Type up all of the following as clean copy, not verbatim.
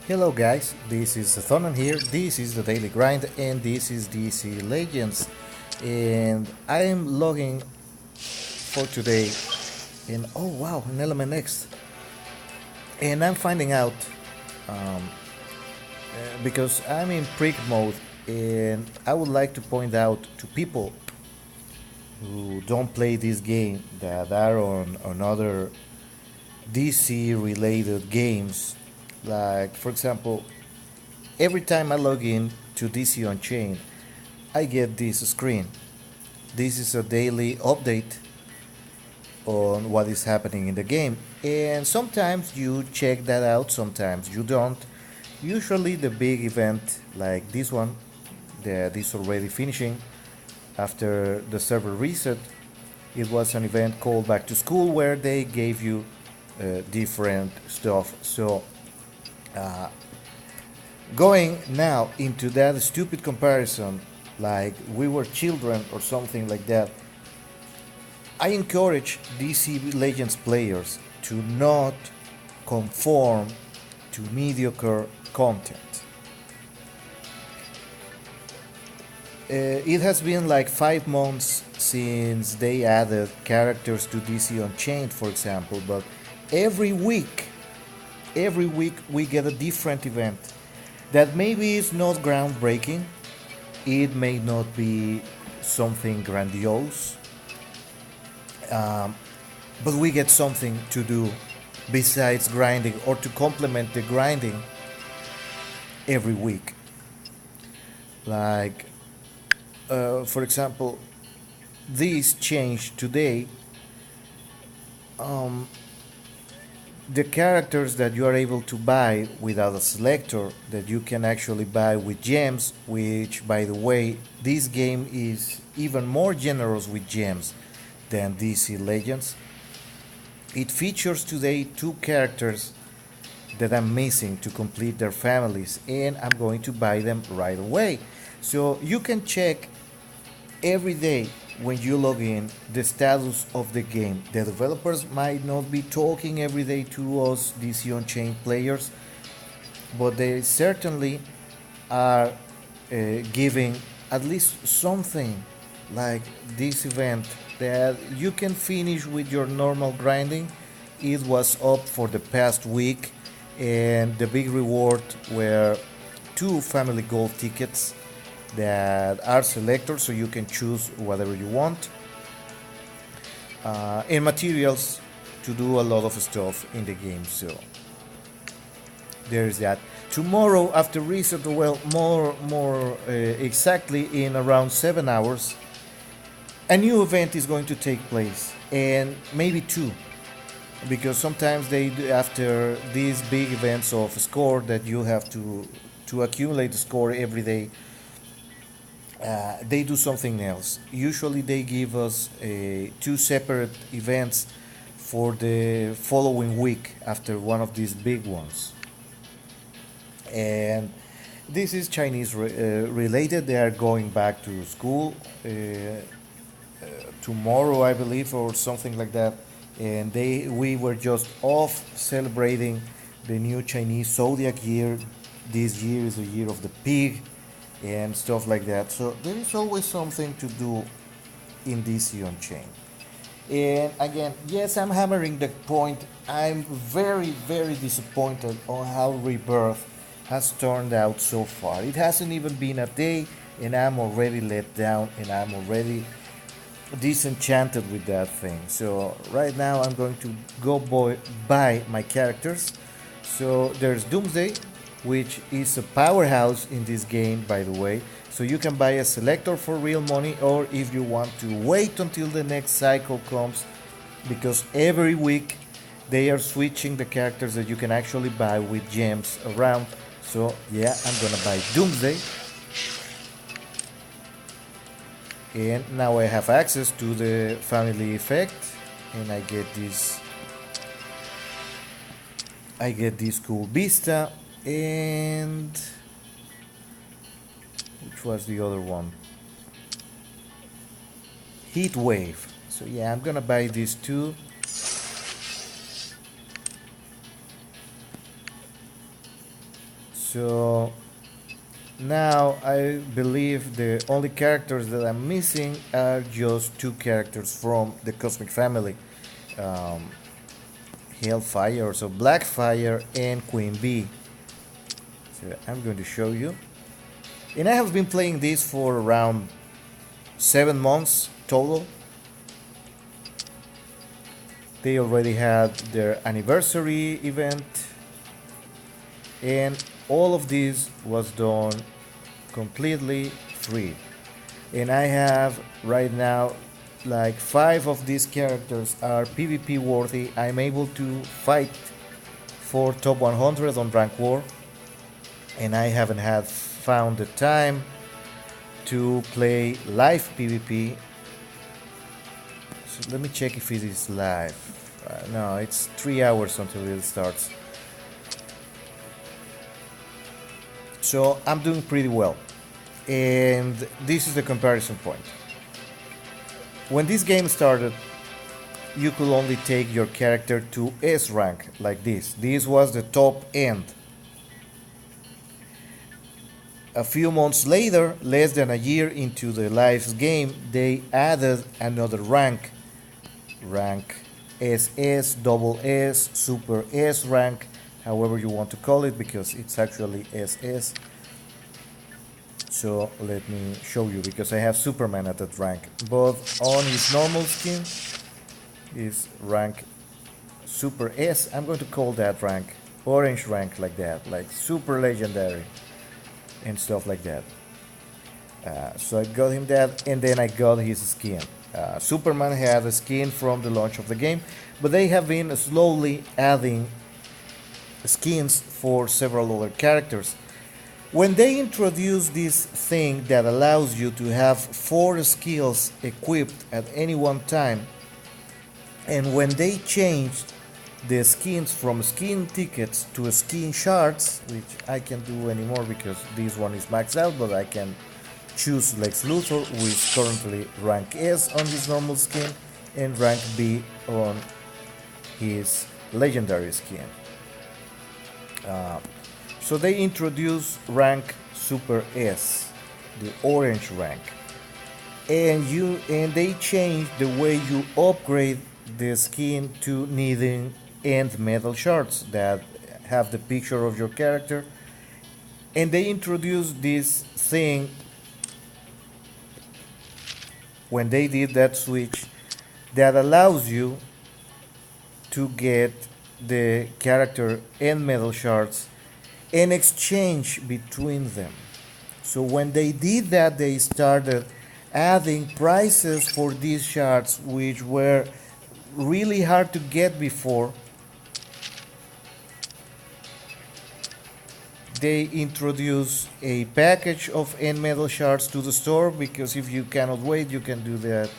Hello guys, this is Thonan here, this is the Daily Grind and this is DC Legends, and I am logging for today in, oh wow, in Element X, and I'm finding out because I'm in prick mode, and I would like to point out to people who don't play this game, that are on other DC related games, like for example, every time I log in to DC Unchained, I get this screen. This is a daily update on what is happening in the game, and sometimes you check that out, sometimes you don't. Usually the big event like this one that is already finishing after the server reset, it was an event called Back to School where they gave you different stuff. So going now into that stupid comparison, like we were children or something like that, I encourage DC Legends players to not conform to mediocre content. It has been like 5 months since they added characters to DC Unchained, for example, but every week, every week we get a different event that maybe is not groundbreaking, it may not be something grandiose, but we get something to do besides grinding or to complement the grinding every week. Like, for example, this change today, the characters that you are able to buy without a selector, that you can actually buy with gems, which by the way, this game is even more generous with gems than DC Legends. It features today two characters that I'm missing to complete their families, and I'm going to buy them right away. So you can check every day when you log in the status of the game. The developers might not be talking every day to us DC Unchained players, but they certainly are giving at least something like this event that you can finish with your normal grinding. It was up for the past week, and the big reward were two family gold tickets that are selectors, so you can choose whatever you want, and materials to do a lot of stuff in the game. So there's that. Tomorrow after reset, well, more exactly in around 7 hours, a new event is going to take place, and maybe two, because sometimes they do, after these big events of score that you have to accumulate the score every day, they do something else. Usually they give us two separate events for the following week after one of these big ones, and this is Chinese related. They are going back to school tomorrow, I believe, or something like that. And we were just off celebrating the new Chinese zodiac year. This year is the year of the pig and stuff like that. So there is always something to do in DC Unchained. And again, yes, I'm hammering the point. I'm very, very disappointed on how Rebirth has turned out so far. It hasn't even been a day, and I'm already let down, and I'm already disenchanted with that thing. So right now I'm going to go buy my characters. So there's Doomsday, which is a powerhouse in this game, by the way. So you can buy a selector for real money, or if you want to wait until the next cycle comes, because every week they are switching the characters that you can actually buy with gems around. So yeah, I'm gonna buy Doomsday, and now I have access to the family effect, and I get this cool vista, and which was the other one, heat wave. So yeah, I'm gonna buy these two. So now I believe the only characters that I'm missing are just two characters from the Cosmic Family. Um, Hellfire, so Blackfire and Queen Bee. So I'm going to show you. And I have been playing this for around 7 months total. They already had their anniversary event, and all of this was done completely free. And I have right now like 5 of these characters are PvP worthy. I'm able to fight for top 100 on rank war, and I haven't had found the time to play live PvP. So let me check if it is live. No, it's 3 hours until it starts. So I'm doing pretty well. And this is the comparison point. When this game started, you could only take your character to S rank like this. This was the top end. A few months later, less than a year into the live game, they added another rank. Rank SS, double S, super S rank, however you want to call it, because it's actually SS. So let me show you, because I have Superman at that rank. Both on his normal skin is rank super S. I'm going to call that rank orange rank, like that, like super legendary and stuff like that. So I got him that, and then I got his skin. Superman had a skin from the launch of the game, but they have been slowly adding skins for several other characters. When they introduced this thing that allows you to have 4 skills equipped at any one time, and when they changed the skins from skin tickets to skin shards, which I can't do anymore because this one is maxed out, but I can choose Lex Luthor, who is currently rank S on his normal skin and rank B on his legendary skin. So they introduced rank Super S, the orange rank, and they changed the way you upgrade the skin to needing end metal shards that have the picture of your character, and they introduced this thing when they did that switch that allows you to get the character and metal shards and exchange between them. So when they did that, they started adding prices for these shards, which were really hard to get before. They introduced a package of end metal shards to the store, because if you cannot wait, you can do that.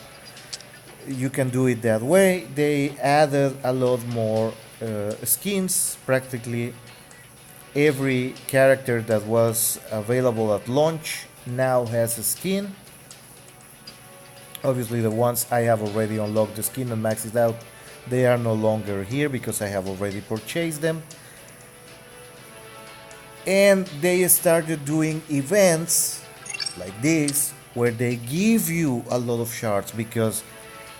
You can do it that way. They added a lot more skins. Practically every character that was available at launch now has a skin. Obviously, the ones I have already unlocked the skin and maxed it out, they are no longer here because I have already purchased them. And they started doing events like this where they give you a lot of shards, because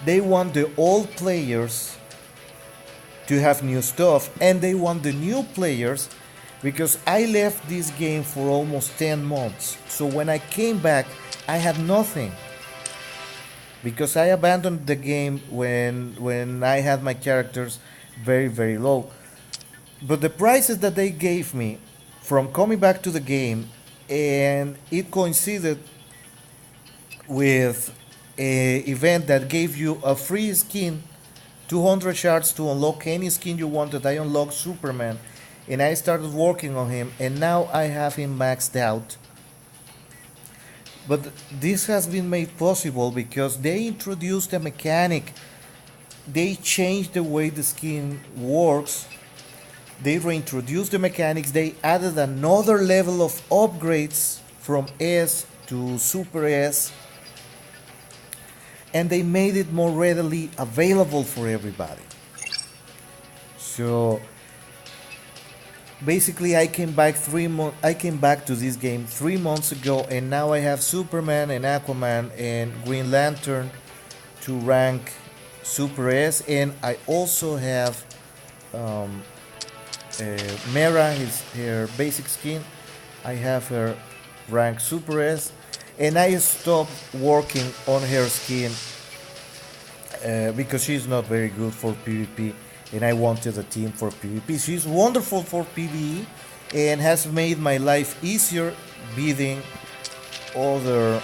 they want the old players to have new stuff, and they want the new players, because I left this game for almost 10 months. So when I came back, I had nothing, because I abandoned the game when I had my characters very, very low. But the prices that they gave me from coming back to the game, and it coincided with a event that gave you a free skin, 200 shards to unlock any skin you wanted. I unlocked Superman, and I started working on him, and now I have him maxed out. But this has been made possible because they introduced a mechanic. They changed the way the skin works. They reintroduced the mechanics. They added another level of upgrades from S to Super S, and they made it more readily available for everybody. So basically I came back to this game 3 months ago, and now I have Superman and Aquaman and Green Lantern to rank Super S, and I also have Mera, her basic skin. I have her rank Super S, and I stopped working on her skin because she's not very good for PvP, and I wanted a team for PvP. She's wonderful for PvE and has made my life easier beating other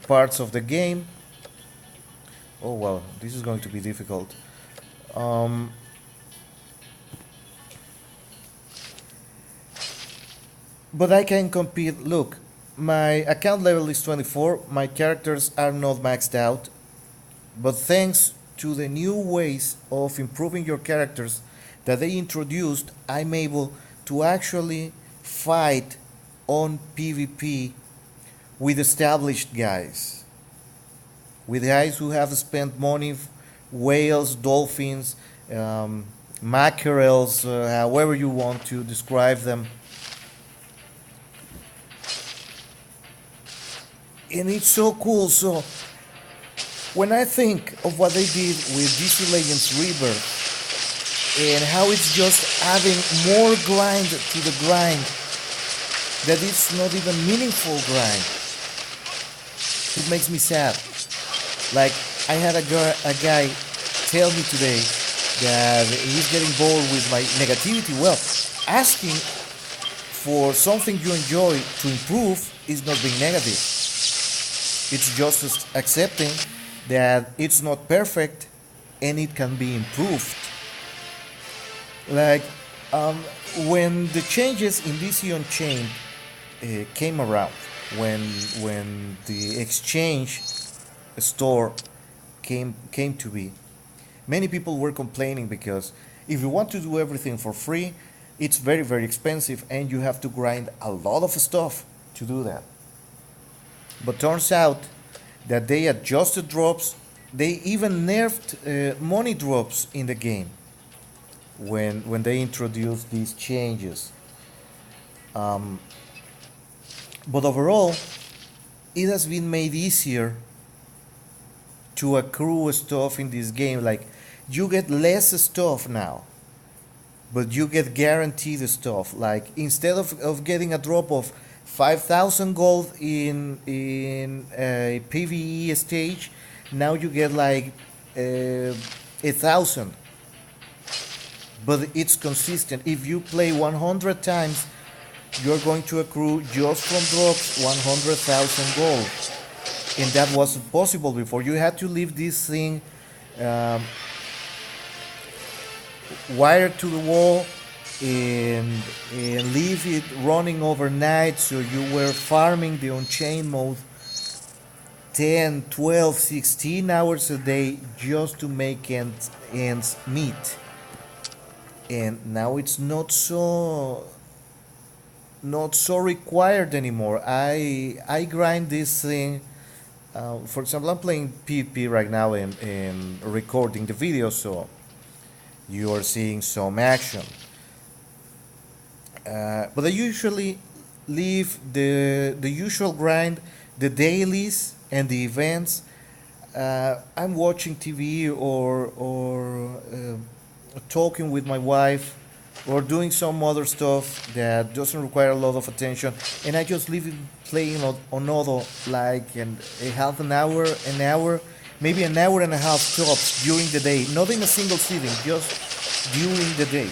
parts of the game. Oh well, this is going to be difficult. Um, but I can compete. Look, my account level is 24. My characters are not maxed out. But thanks to the new ways of improving your characters that they introduced, I'm able to actually fight on PvP with established guys. With guys who have spent money, whales, dolphins, mackerels, however you want to describe them. And it's so cool. So when I think of what they did with DC Legends Rebirth and how it's just adding more grind to the grind, that it's not even meaningful grind, it makes me sad. Like, I had a guy tell me today that he's getting bored with my negativity. Well, asking for something you enjoy to improve is not being negative. It's just accepting that it's not perfect and it can be improved. Like, um, when the changes in DC Unchained came around, when the exchange store came to be, many people were complaining because if you want to do everything for free, it's very very expensive and you have to grind a lot of stuff to do that. But turns out that they adjusted drops. They even nerfed money drops in the game when they introduced these changes. Um, but overall, it has been made easier to accrue stuff in this game. Like, you get less stuff now, but you get guaranteed stuff. Like, instead of getting a drop of 5,000 gold in a PVE stage, now you get like 1,000. But it's consistent. If you play 100 times, you're going to accrue just from drops 100,000 gold, and that wasn't possible before. You had to leave this thing um, wired to the wall and leave it running overnight, so you were farming the Unchained mode 10, 12, 16 hours a day just to make ends meet. And now it's not so required anymore. I grind this thing. For example, I'm playing PvP right now and recording the video, so you are seeing some action. But I usually leave the usual grind, the dailies and the events. I'm watching TV or talking with my wife or doing some other stuff that doesn't require a lot of attention, and I just leave it playing on auto like a half an hour, maybe an hour and a half tops during the day, not in a single sitting, just during the day.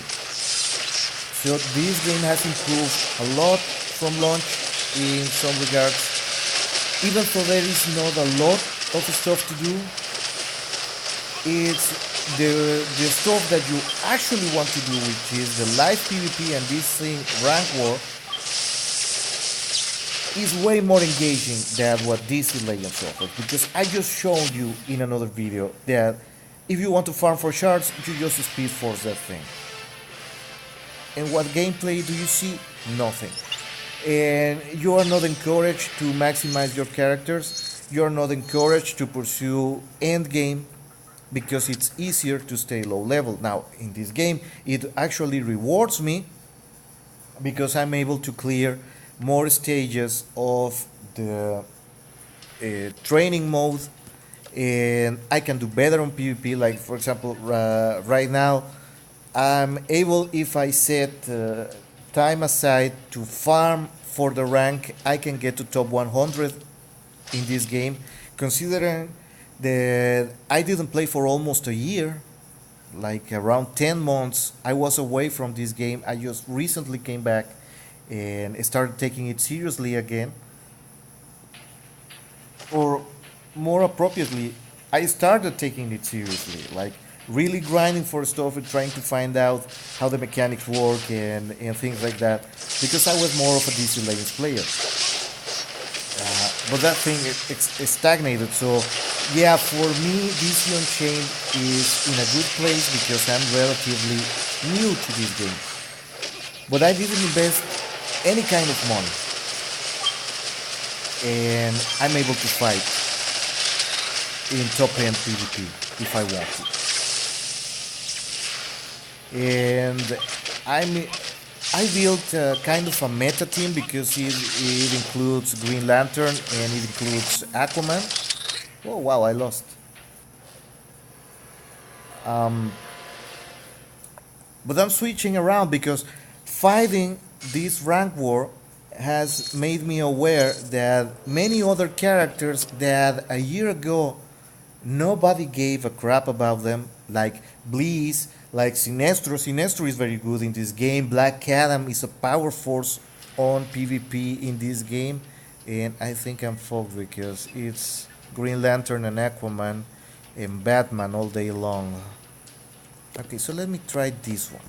So this game has improved a lot from launch in some regards. Even though there is not a lot of stuff to do, it's the stuff that you actually want to do, which is the live PvP and this thing, rank war, is way more engaging than what DC Legends offers. Because I just showed you in another video that if you want to farm for shards, you just speed force that thing. And what gameplay do you see? Nothing. And you are not encouraged to maximize your characters. You are not encouraged to pursue endgame because it's easier to stay low level. Now, in this game, it actually rewards me because I'm able to clear more stages of the training mode, and I can do better on PvP. Like for example, right now, I'm able, if I set time aside to farm for the rank, I can get to top 100 in this game. Considering that I didn't play for almost a year, like around 10 months, I was away from this game. I just recently came back and started taking it seriously again. Or more appropriately, I started taking it seriously, like really grinding for stuff and trying to find out how the mechanics work and things like that, because I was more of a DC Legends player. But that thing stagnated. So, yeah, for me, DC Unchained is in a good place because I'm relatively new to this game. But I didn't invest any kind of money, and I'm able to fight in top end PvP if I want to. And I'm I built kind of a meta team because it includes Green Lantern and it includes Aquaman. Oh wow, I lost. But I'm switching around because fighting this rank war has made me aware that many other characters that a year ago nobody gave a crap about them, like Bleeze, like Sinestro. Sinestro is very good in this game. Black Adam is a power force on PvP in this game, and I think I'm fucked because it's Green Lantern and Aquaman and Batman all day long. Okay, so let me try this one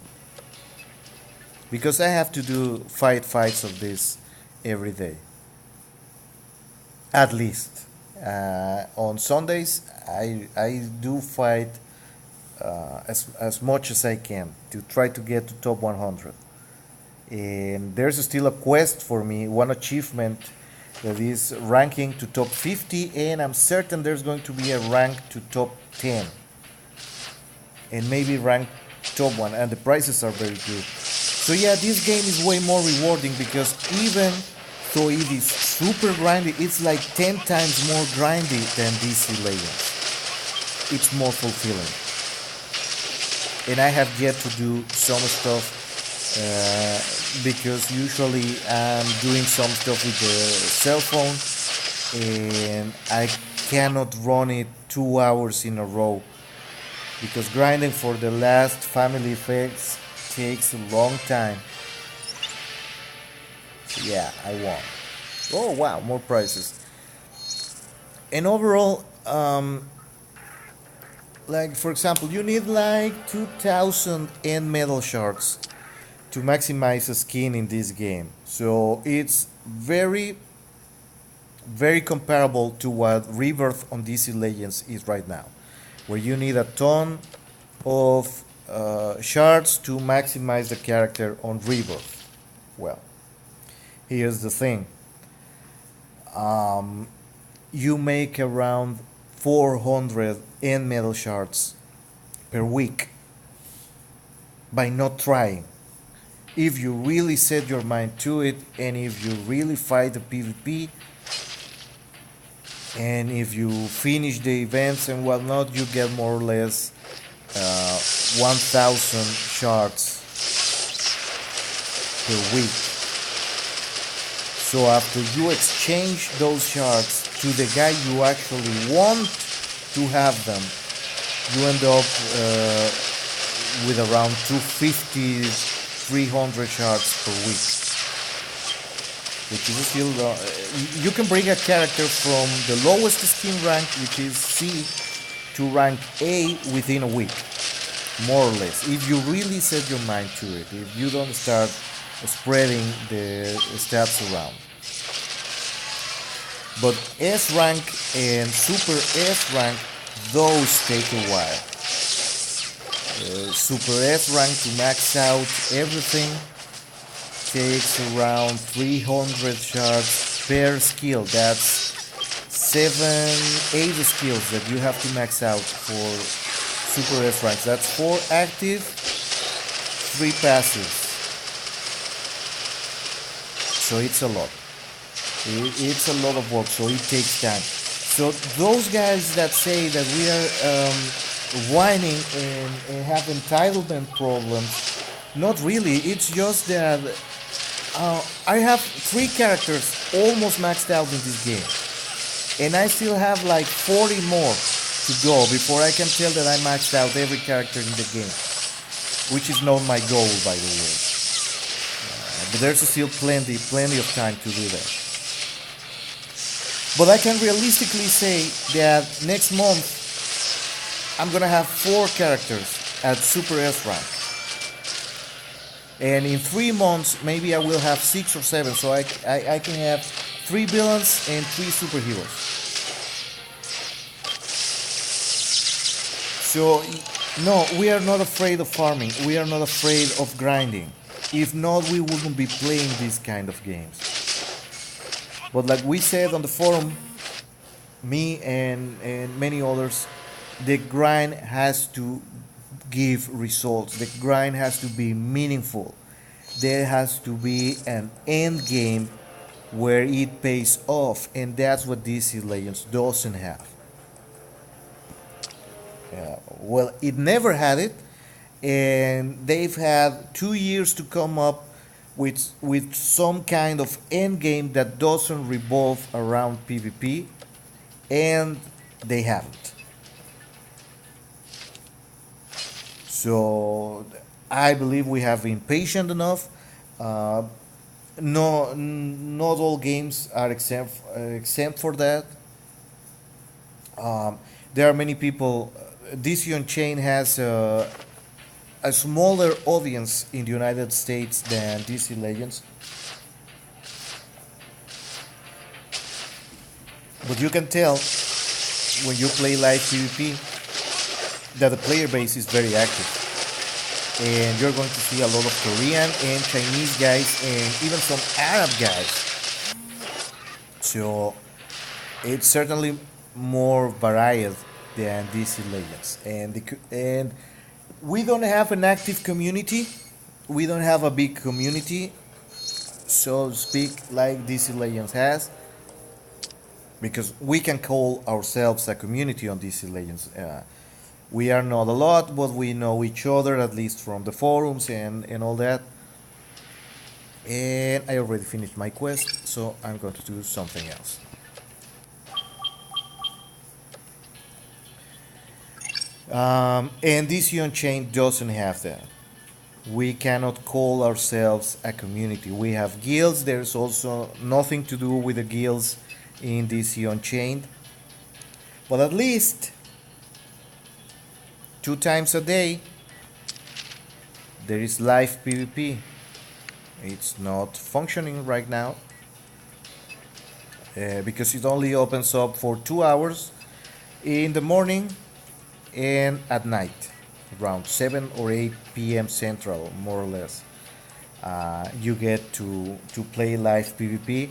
because I have to do fights of this every day, at least. On Sundays, I do fight as much as I can to try to get to top 100. And there's still a quest for me, one achievement that is ranking to top 50, and I'm certain there's going to be a rank to top 10, and maybe rank top 1, and the prices are very good. So yeah, this game is way more rewarding because even though it is super grindy, it's like 10 times more grindy than DC Legends. It's more fulfilling. And I have yet to do some stuff because usually I'm doing some stuff with the cell phone and I cannot run it 2 hours in a row because grinding for the last family effects takes a long time. So yeah, I won. Oh wow, more prizes. And overall, like for example, you need like 2,000 end metal shards to maximize a skin in this game. So it's very comparable to what Rebirth on DC Legends is right now, where you need a ton of shards to maximize the character on Rebirth. Well, here's the thing. You make around 400 end metal shards per week by not trying. If you really set your mind to it, and if you really fight the PvP, and if you finish the events and whatnot, you get more or less 1,000 shards per week. So after you exchange those shards to the guy you actually want to have them, you end up with around 250, 300 shards per week. Which is still, you can bring a character from the lowest skin rank, which is C, to rank A within a week, more or less, if you really set your mind to it, if you don't start spreading the stats around. But S rank and Super S rank, those take a while. Super S rank to max out everything takes around 300 shards per skill. That's 8 skills that you have to max out for Super S ranks. That's 4 active, 3 passives. So it's a lot. It's a lot of work, so it takes time. So those guys that say that we are whining and have entitlement problems, not really. It's just that I have three characters almost maxed out in this game, and I still have like 40 more to go before I can tell that I maxed out every character in the game, which is not my goal, by the way. But there's still plenty of time to do that. But I can realistically say that next month I'm gonna have four characters at Super S rank. And in 3 months, maybe I will have 6 or 7, so I can have 3 villains and 3 superheroes. So, no, we are not afraid of farming, we are not afraid of grinding. If not, we wouldn't be playing these kind of games. But like we said on the forum, me and many others, the grind has to give results. The grind has to be meaningful. There has to be an end game where it pays off, and that's what DC Legends doesn't have. Well, it never had it, and they've had 2 years to come up with some kind of end game that doesn't revolve around PvP, and they haven't. So I believe we have been patient enough. Uh, no, not all games are exempt for that. Um, there are many people. DC Unchained has a smaller audience in the United States than DC Legends, but you can tell when you play live PvP that the player base is very active, and you're going to see a lot of Korean and Chinese guys and even some Arab guys. So it's certainly more varied than DC Legends, and we don't have an active community. We don't have a big community, so to speak, like DC Legends has, because we can call ourselves a community on DC Legends. We are not a lot, but we know each other, at least from the forums and all that. And I already finished my quest, so I'm going to do something else. And DC Unchained doesn't have that. We cannot call ourselves a community. We have guilds. There's also nothing to do with the guilds in DC Unchained. But at least 2 times a day there is live PvP. It's not functioning right now because it only opens up for 2 hours in the morning and at night, around 7 or 8 p.m. Central, more or less. You get to play live PvP,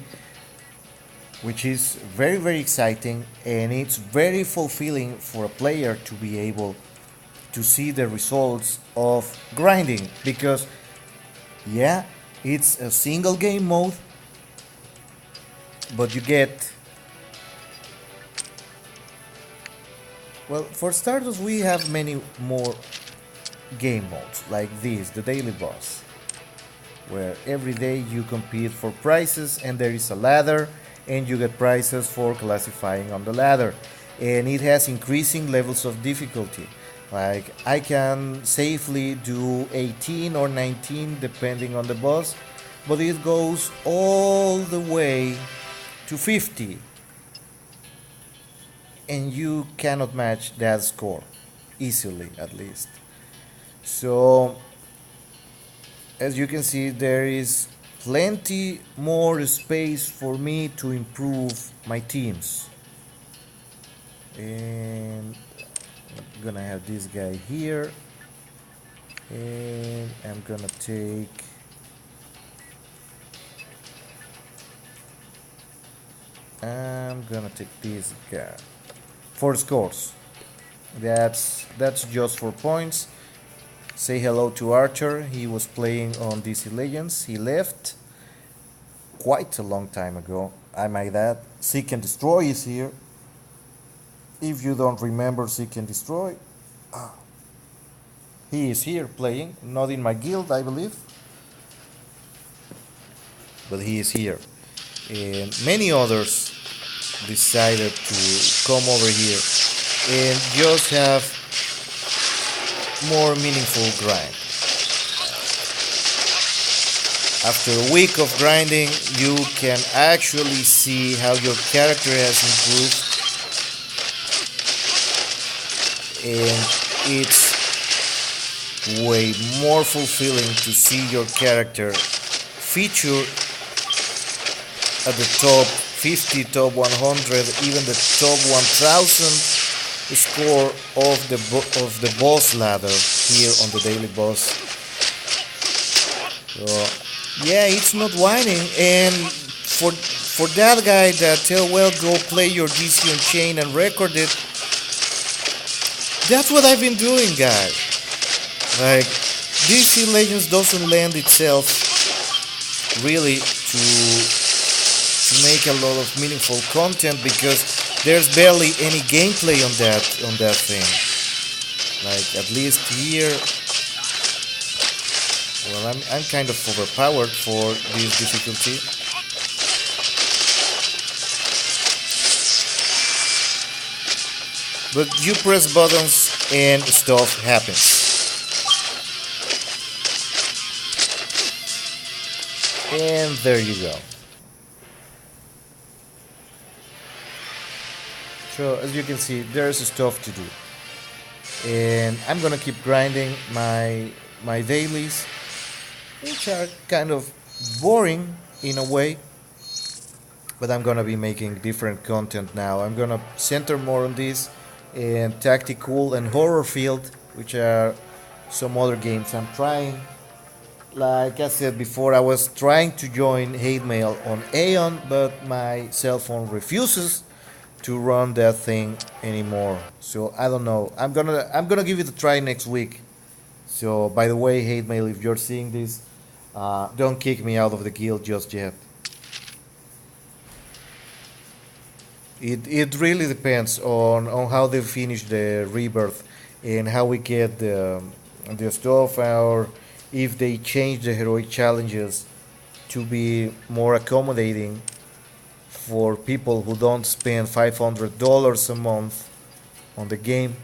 which is very, very exciting, and it's very fulfilling for a player to be able to see the results of grinding, because yeah, it's a single game mode, but you get, well, for starters, we have many more game modes like this, the daily boss, where every day you compete for prizes and there is a ladder and you get prizes for classifying on the ladder, and it has increasing levels of difficulty. Like, I can safely do 18 or 19 depending on the boss, but it goes all the way to 50, and you cannot match that score easily, at least. So as you can see, there is plenty more space for me to improve my teams. And I'm gonna have this guy here, and I'm gonna take this guy. 4 scores. That's just for points. Say hello to Archer. He was playing on DC Legends. He left. quite a long time ago, I might add. Seek and Destroy is here. If you don't remember Seek and Destroy, he is here playing, not in my guild, I believe, but he is here. And many others decided to come over here and just have more meaningful grind. After a week of grinding, you can actually see how your character has improved, and it's way more fulfilling to see your character featured at the top 50, top 100, even the top 1000 score of the boss ladder here on the daily boss. So, yeah, it's not whining, and for that guy that tell, well, go play your DC Unchained and record it. That's what I've been doing, guys. Like, DC Legends doesn't lend itself really to make a lot of meaningful content because there's barely any gameplay on that thing. Like, at least here, well, I'm kind of overpowered for this difficulty. But you press buttons and stuff happens. And there you go. So as you can see, there's stuff to do. And I'm gonna keep grinding my dailies, which are kind of boring in a way. But I'm gonna be making different content now. I'm gonna center more on this and tactical and horror field, which are some other games I'm trying. Like I said before, I was trying to join hate mail on Aeon, but my cell phone refuses to run that thing anymore. So I don't know. I'm gonna give it a try next week. So by the way, hate mail, if you're seeing this, don't kick me out of the guild just yet. It really depends on how they finish the rebirth and how we get the stuff, or if they change the heroic challenges to be more accommodating for people who don't spend $500 a month on the game.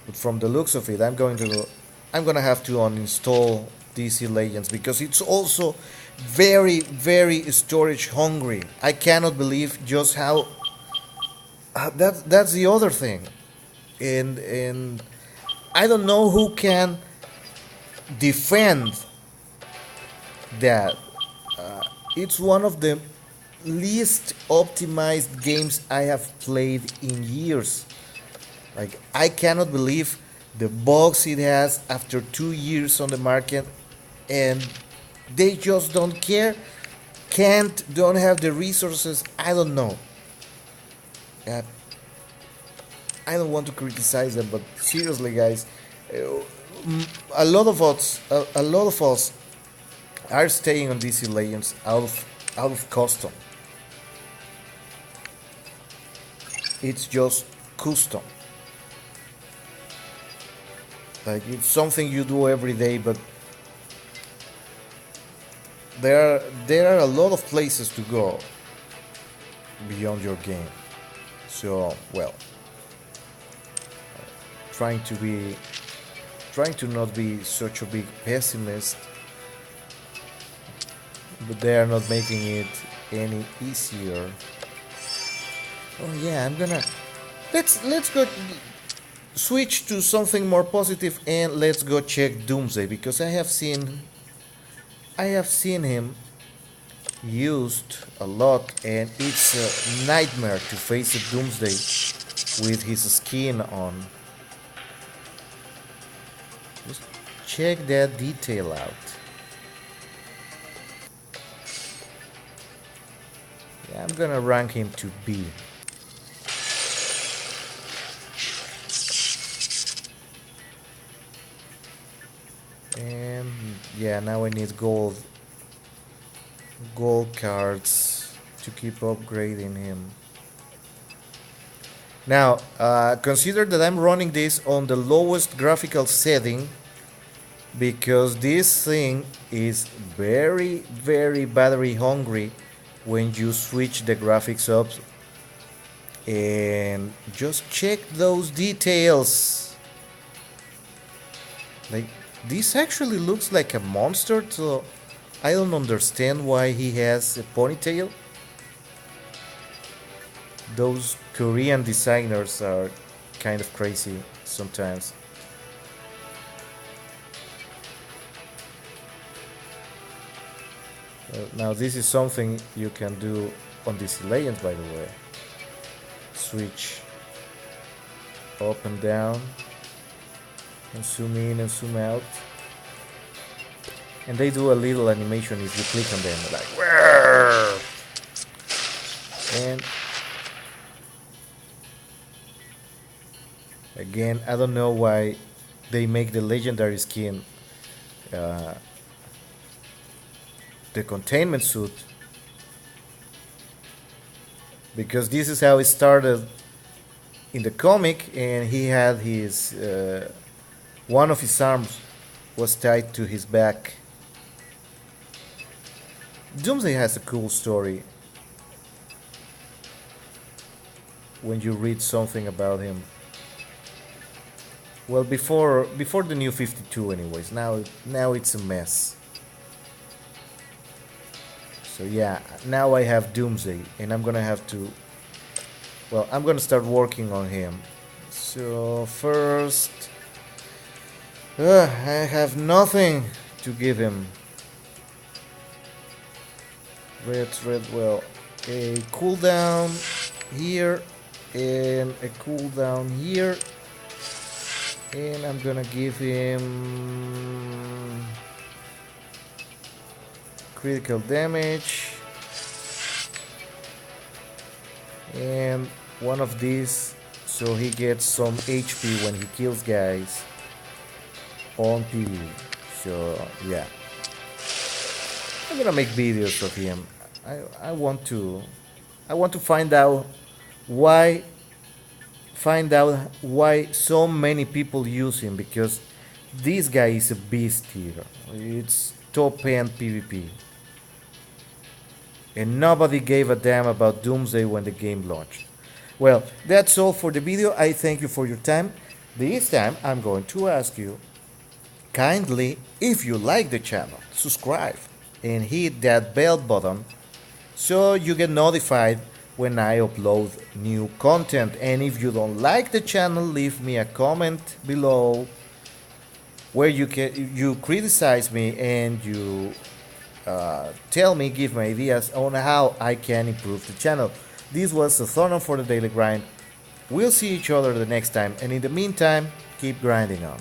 But from the looks of it, I'm gonna have to uninstall DC Legends because it's also very very storage hungry. I cannot believe just how that's the other thing, and I don't know who can defend that. It's one of the least optimized games I have played in years. Like, I cannot believe the bugs it has after 2 years on the market, and they just don't care, don't have the resources. I don't know. Uh, I don't want to criticize them, but seriously, guys, uh, a lot of us are staying on DC Legends out of custom. It's just custom. Like, it's something you do every day, but there are a lot of places to go beyond your game. So, well, trying to be trying to not be such a big pessimist, but they are not making it any easier. Oh yeah, let's go switch to something more positive, and let's go check Doomsday, because I have seen him used a lot, and it's a nightmare to face a Doomsday with his skin on. Just check that detail out. Yeah, I'm gonna rank him to B. And yeah, now I need gold gold cards to keep upgrading him. Now, consider that I'm running this on the lowest graphical setting because this thing is very, very battery hungry when you switch the graphics up. And just check those details. Like, this actually looks like a monster, so I don't understand why he has a ponytail. Those Korean designers are kind of crazy sometimes. Now this is something you can do on DC Legends, by the way. Switch up and down and zoom in and zoom out. And they do a little animation if you click on them, like "Whirr!" And again, I don't know why they make the legendary skin uh, the containment suit, because this is how it started in the comic, and he had his one of his arms was tied to his back. Doomsday has a cool story when you read something about him. Well, before the new 52, anyways. Now it's a mess. So yeah, now I have Doomsday, and I'm gonna have to. Well, I'm gonna start working on him. So first, I have nothing to give him. Red, well, a cooldown here and a cooldown here, and I'm gonna give him critical damage and one of these so he gets some HP when he kills guys on PvE. So yeah, I'm gonna make videos of him. I want to find out why so many people use him, because this guy is a beast here. It's top end PvP. And nobody gave a damn about Doomsday when the game launched. Well, that's all for the video. I thank you for your time. This time I'm going to ask you kindly, if you like the channel, subscribe and hit that bell button so you get notified when I upload new content. And if you don't like the channel, leave me a comment below where you criticize me and you tell me, give me ideas on how I can improve the channel. This was Thornton for the Daily Grind. We'll see each other the next time, and in the meantime, keep grinding on.